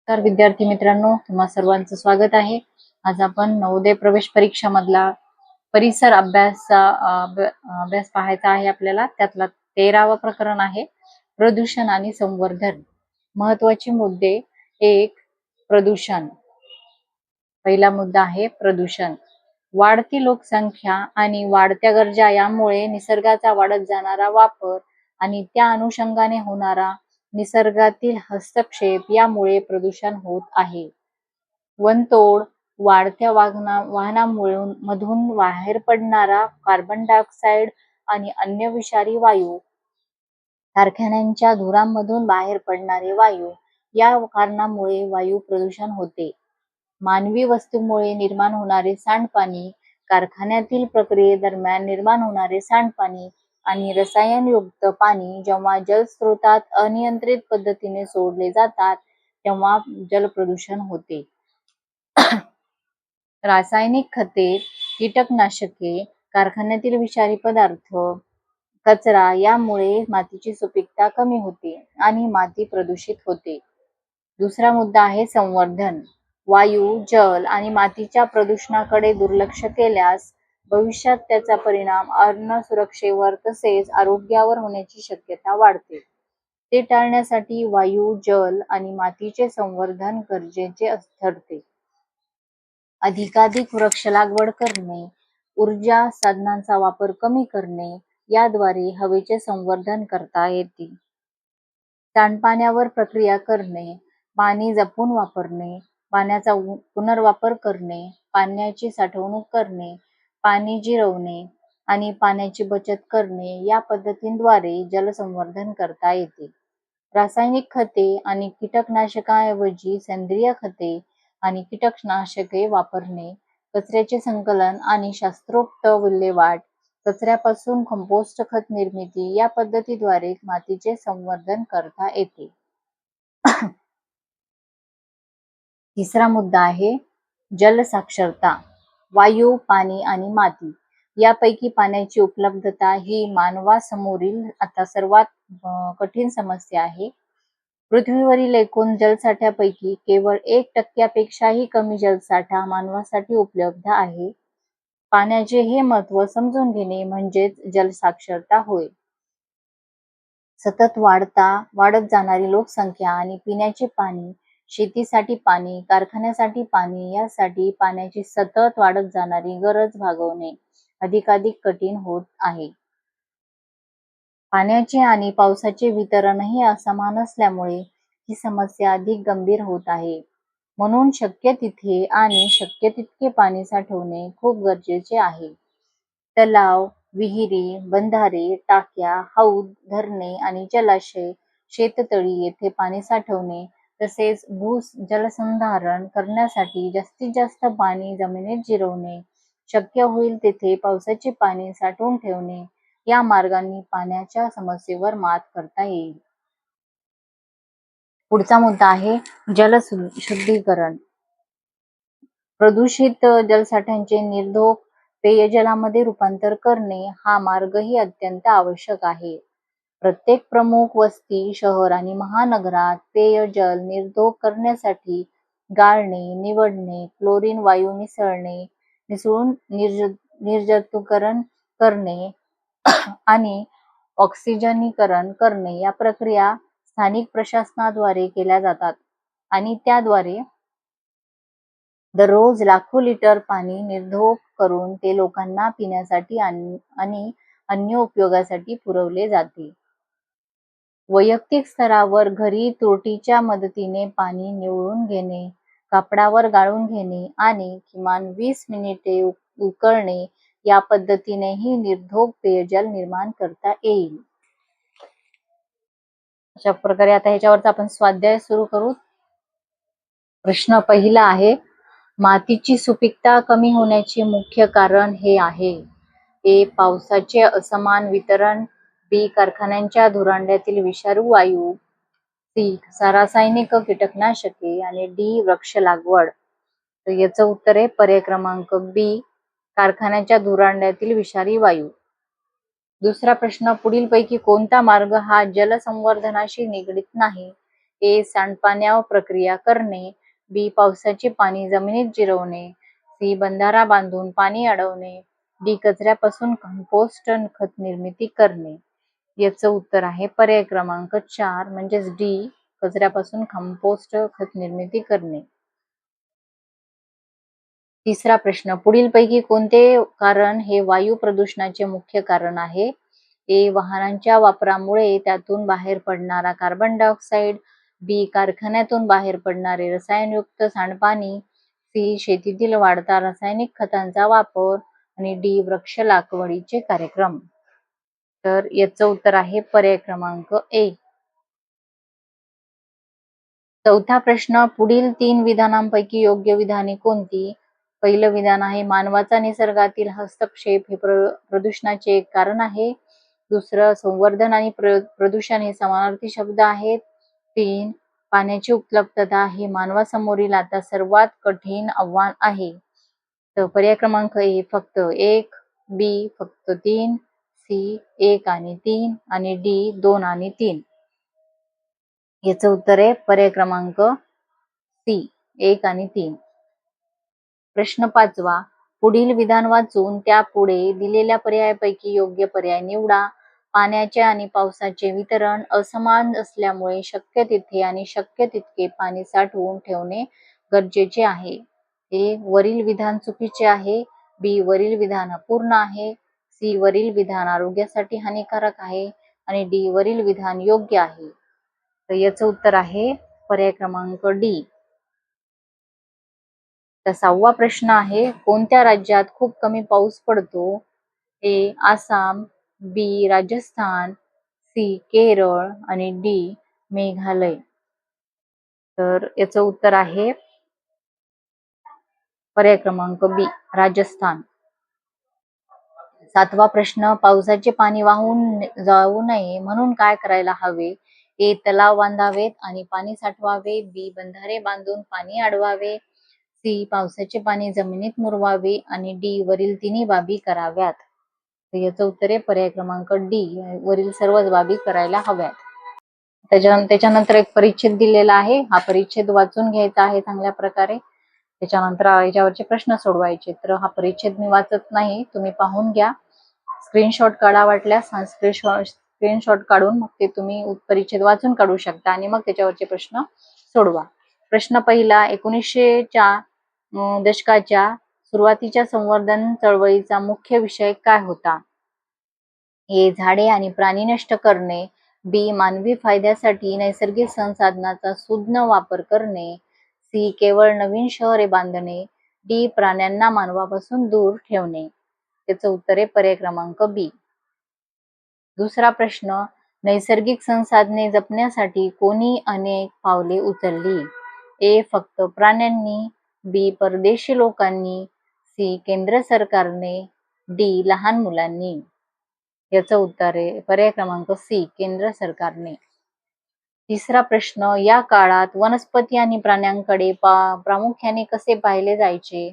नमस्कार विद्यार्थी मित्रांनो, तुम्हा सर्वांचं स्वागत आहे. आज आपण नवोदय प्रवेश परीक्षा मधला परिसर अभ्यास पाहायचा आहे आपल्याला. त्यातला 13वा प्रकरण आहे प्रदूषण आणि संवर्धन. महत्वाचे मुद्दे. 1. प्रदूषण. पहिला मुद्दा आहे प्रदूषण. वाढती लोकसंख्या आणि वाढत्या गरजा यामुळे निसर्गाचा वाढत जाणारा वापर आणि त्या अनुषंगाने होणारा निसर्गातील हस्तक्षेप यामुळे प्रदूषण होत आहे. वनतोड, वाढत्या वाहनांमधून बाहेर पडणारा कार्बन डायऑक्साईड आणि अन्य विषारी वायू, कारखान्यांच्या धुरांमधून बाहेर पडणारे वायू या कारणामुळे वायू प्रदूषण होते. मानवी वस्तीमुळे निर्माण होणारे सांडपाणी, कारखान्यातील प्रक्रियेदरम्यान निर्माण होणारे सांडपाणी आणि रसायनयुक्त पाणी जेव्हा जलस्रोतात अनियंत्रित पद्धतीने सोडले जातात तेव्हा जलप्रदूषण होते. रासायनिक खते, कीटकनाशके, कारखान्यातील विषारी पदार्थ, कचरा यामुळे मातीची सुपीकता कमी होते आणि माती प्रदूषित होते. दुसरा मुद्दा आहे संवर्धन. वायू, जल आणि मातीच्या प्रदूषणाकडे दुर्लक्ष केल्यास भविष्यात त्याचा परिणाम अन्न सुरक्षेवर तसेच आरोग्यावर होण्याची शक्यता वाढते. ते टाळण्यासाठी वायू, जल आणि मातीचे संवर्धन गरजेचे ठरते. अधिकाधिक वृक्ष लागवड करणे, ऊर्जा साधनांचा वापर कमी करणे याद्वारे हवेचे संवर्धन करता येते. सांडपाण्यावर प्रक्रिया करणे, पाणी जपून वापरणे, पाण्याचा पुनर्वापर करणे, पाण्याची साठवणूक करणे, पाणी जिरवणे आणि पाण्याची बचत करणे या पद्धतींद्वारे जलसंवर्धन करता येते. रासायनिक खते आणि कीटकनाशकांऐवजी सेंद्रिय खते आणि कीटकनाशके वापरणे, कचऱ्याचे संकलन आणि शास्त्रोक्त विल्हेवाट, कचऱ्यापासून कंपोस्ट खत निर्मिती या पद्धतीद्वारे मातीचे संवर्धन करता येते. तिसरा मुद्दा आहे जलसाक्षरता. वायू, पाणी आणि माती यापैकी पाण्याची उपलब्धता ही मानवासमोरील आता सर्वात कठीण समस्या आहे. पृथ्वीवरील एकूण जलसाठ्यापैकी केवळ 1% कमी जलसाठा मानवासाठी उपलब्ध आहे. पाण्याचे हे महत्त्व समजून घेणे म्हणजेच जलसाक्षरता होय. सतत वाढत जाणारी लोकसंख्या आणि पिण्याचे पाणी, शेतीसाठी पाणी, कारखान्यासाठी पाणी यासाठी पाण्याची सतत वाढत जाणारी गरज भागवणे अधिकाधिक कठीण होत आहे. पाण्याचे आणि पावसाचे वितरणही असमान असल्यामुळे ही समस्या अधिक गंभीर होत आहे. म्हणून शक्य तिथे आणि शक्य तितके पाणी साठवणे खूप गरजेचे आहे. तलाव, विहिरी, बंधारे, टाक्या, हौद, धरणे आणि जलाशय, शेततळी येथे पाणी साठवणे तसेच जलसंधारण करण्यासाठी जास्तीत जास्त पाणी जमिनीत जिरवणे, शक्य होईल तेथे पावसाचे पाणी साठवून ठेवणे या मार्गांनी पाण्याच्या समस्येवर मात करता येईल. पुढचा मुद्दा आहे जलशुद्धीकरण. प्रदूषित जलसाठ्यांचे निर्धोक पेयजलामध्ये रूपांतर करणे हा मार्गही अत्यंत आवश्यक आहे. प्रत्येक प्रमुख वस्ती, शहर आणि महानगरात पेयजल निर्धोक करण्यासाठी गाळणे, निवडणे, क्लोरीन वायू मिसळून निर्जंतुकीकरण करणे आणि ऑक्सिजनीकरण करणे या प्रक्रिया स्थानिक प्रशासनाद्वारे केल्या जातात आणि त्याद्वारे दररोज लाखो लिटर पाणी निर्धोक करून ते लोकांना पिण्यासाठी आणि अन्य उपयोगासाठी पुरवले जाते. वैयक्तिक स्तरावर घरी तुरटीच्या मदतीने पाणी निवळून घेणे, कापडावर गाळून घेणे आणि किमान 20 मिनिटे उकळणे या पद्धतीनेही निर्धोक पेयजल निर्माण करता येईल. अशा प्रकारे आता ह्याच्यावरचा आपण स्वाध्याय सुरू करू. प्रश्न पहिला आहे, मातीची सुपीकता कमी होण्याचे मुख्य कारण हे आहे. ए. पावसाचे असमान वितरण, बी. कारखान्यांच्या धुरांड्यातील विषारू वायू, सी. रासायनिक कीटकनाशके आणि डी. वृक्ष लागवड. तर याचं उत्तर आहे पर्याय क्रमांक बी, कारखान्याच्या धुरांड्यातील विषारी वायू. दुसरा प्रश्न, पुढीलपैकी कोणता मार्ग हा जलसंवर्धनाशी निगडीत नाही? ए. सांडपाण्यावर प्रक्रिया करणे. बी. पावसाचे पाणी जमिनीत जिरवणे. सी. बंधारा बांधून पाणी अडवणे. डी. कचऱ्यापासून कंपोस्ट खत निर्मिती करणे. याचं उत्तर आहे पर्याय क्रमांक 4 म्हणजेच डी. कचऱ्यापासून कंपोस्ट खत निर्मिती करणे. तिसरा प्रश्न, पुढीलपैकी कोणते कारण हे वायू प्रदूषणाचे मुख्य कारण आहे? ए. वाहनांच्या वापरामुळे त्यातून बाहेर पडणारा कार्बन डायऑक्साईड. बी. कारखान्यातून बाहेर पडणारे रसायनयुक्त सांडपाणी. सी. शेतीतील वाढता रासायनिक खतांचा वापर. आणि डी. वृक्ष लागवडीचे कार्यक्रम. तर याचं उत्तर आहे पर्याय क्रमांक ए. चौथा प्रश्न, पुढील 3 विधानांपैकी योग्य विधाने कोणती? पहिलं विधान आहे मानवाचा निसर्गातील हस्तक्षेप हे प्रदूषणाचे एक कारण आहे. दुसरं, संवर्धन आणि प्रदूषण हे समानार्थी शब्द आहेत. 3, पाण्याची उपलब्धता हे मानवासमोरील आता सर्वात कठीण आव्हान आहे. तर पर्याय क्रमांक ए फक्त 1, बी फक्त 3, सी 1 आणि 3 आणि डी 2 आणि 3. याचं उत्तर आहे पर्याय क्रमांक सी 1 आणि 3. प्रश्न 5वा, पुढील विधान वाचून त्यापुढे दिलेल्या पर्यायापैकी योग्य पर्याय निवडा. पाण्याचे आणि पावसाचे वितरण असमान असल्यामुळे शक्य तिथे आणि शक्य तितके पाणी साठवून ठेवणे गरजेचे आहे. ए. वरील विधान चुकीचे आहे. बी. वरील विधान अपूर्ण आहे. सी. वरील विधान आरोग्यासाठी हानिकारक आहे. आणि डी. वरील विधान योग्य आहे. तर याचं उत्तर आहे पर्याय क्रमांक डी. तर 6वा प्रश्न आहे, कोणत्या राज्यात खूप कमी पाऊस पडतो? ए. आसाम. बी. राजस्थान. सी. केरळ आणि डी. मेघालय. तर याचं उत्तर आहे पर्याय क्रमांक बी. राजस्थान. 7वा प्रश्न, पावसाचे पाणी वाहून जाऊ नये म्हणून काय करायला हवे? ए. तलाव बांधावेत आणि पाणी साठवावे. बी. बंधारे बांधून पाणी अडवावे. सी. पावसाचे पाणी जमिनीत मुरवावे. आणि डी. वरील तिन्ही बाबी कराव्यात. तर याचं उत्तर आहे पर्याय क्रमांक डी. वरील सर्वच बाबी करायला हव्यात. त्याच्यानंतर एक परिच्छेद दिलेला आहे. हा परिच्छेद वाचून घ्यायचा आहे चांगल्या प्रकारे. त्याच्यानंतर याच्यावरचे प्रश्न सोडवायचे. तर हा परिच्छेद मी वाचत नाही, तुम्ही पाहून घ्या. स्क्रीनशॉट काढा वाटल्यास. स्क्रीनशॉट काढून मग ते तुम्ही परिच्छेद वाचून काढू शकता आणि मग त्याच्यावरचे प्रश्न सोडवा. प्रश्न पहिला, 1900च्या दशकाच्या सुरुवातीच्या संवर्धन चळवळीचा मुख्य विषय काय होता? ए. झाडे आणि प्राणी नष्ट करणे. बी. मानवी फायद्यासाठी नैसर्गिक संसाधनांचा सुज्ञ वापर करणे. सी. केवळ नवीन शहरे बांधणे. डी. प्राण्यांना मानवापासून दूर ठेवणे. त्याचं उत्तर आहे पर्याय क्रमांक बी. दुसरा प्रश्न, नैसर्गिक संसाधने जपण्यासाठी कोणी अनेक पावले उचलली? ए. फक्त प्राण्यांनी. बी. परदेशी लोकांनी. सी. केंद्र सरकारने. डी. लहान मुलांनी. याचं उत्तर आहे पर्याय क्रमांक सी. केंद्र सरकारने. तिसरा प्रश्न, या काळात वनस्पती आणि प्राण्यांकडे प्रामुख्याने कसे पाहिले जायचे?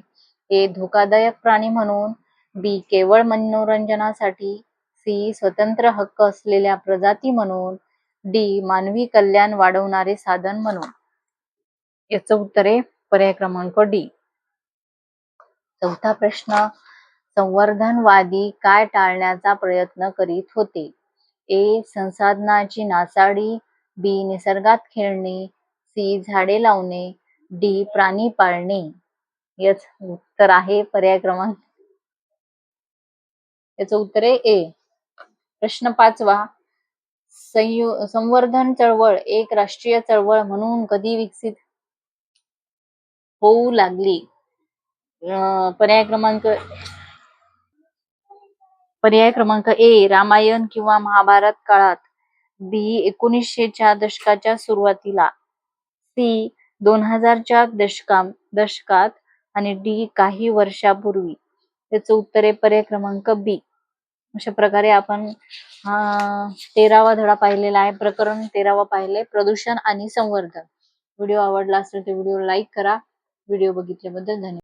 ए. धोकादायक प्राणी म्हणून. बी. केवळ मनोरंजनासाठी. सी. स्वतंत्र हक्क असलेल्या प्रजाती म्हणून. डी. मानवी कल्याण वाढवणारे साधन म्हणून. याचं उत्तर आहे पर्याय क्रमांक डी. चौथा प्रश्न, संवर्धनवादी काय टाळण्याचा प्रयत्न करीत होते? ए. संसाधनाची नासाडी. बी. निसर्गात खेळणे. सी. झाडे लावणे. डी. प्राणी पाळणे. याचं उत्तर आहे पर्याय क्रमांक याचं उत्तर आहे ए. प्रश्न 5वा, संवर्धन चळवळ एक राष्ट्रीय चळवळ म्हणून कधी विकसित होऊ लागली? पर्याय क्रमांक ए. रामायण किंवा महाभारत काळात. बी. 1900च्या दशकाच्या सुरुवातीला. सी. 2000च्या दशकात. आणि डी. काही वर्षापूर्वी. त्याचं उत्तर आहे पर्याय क्रमांक बी. अशा प्रकारे आपण 13वा धडा पाहिलेला आहे. प्रकरण 13वा पाहिले, प्रदूषण आणि संवर्धन. व्हिडिओ आवडला असेल तर व्हिडिओ लाईक करा. व्हिडिओ बघितल्याबद्दल धन्यवाद.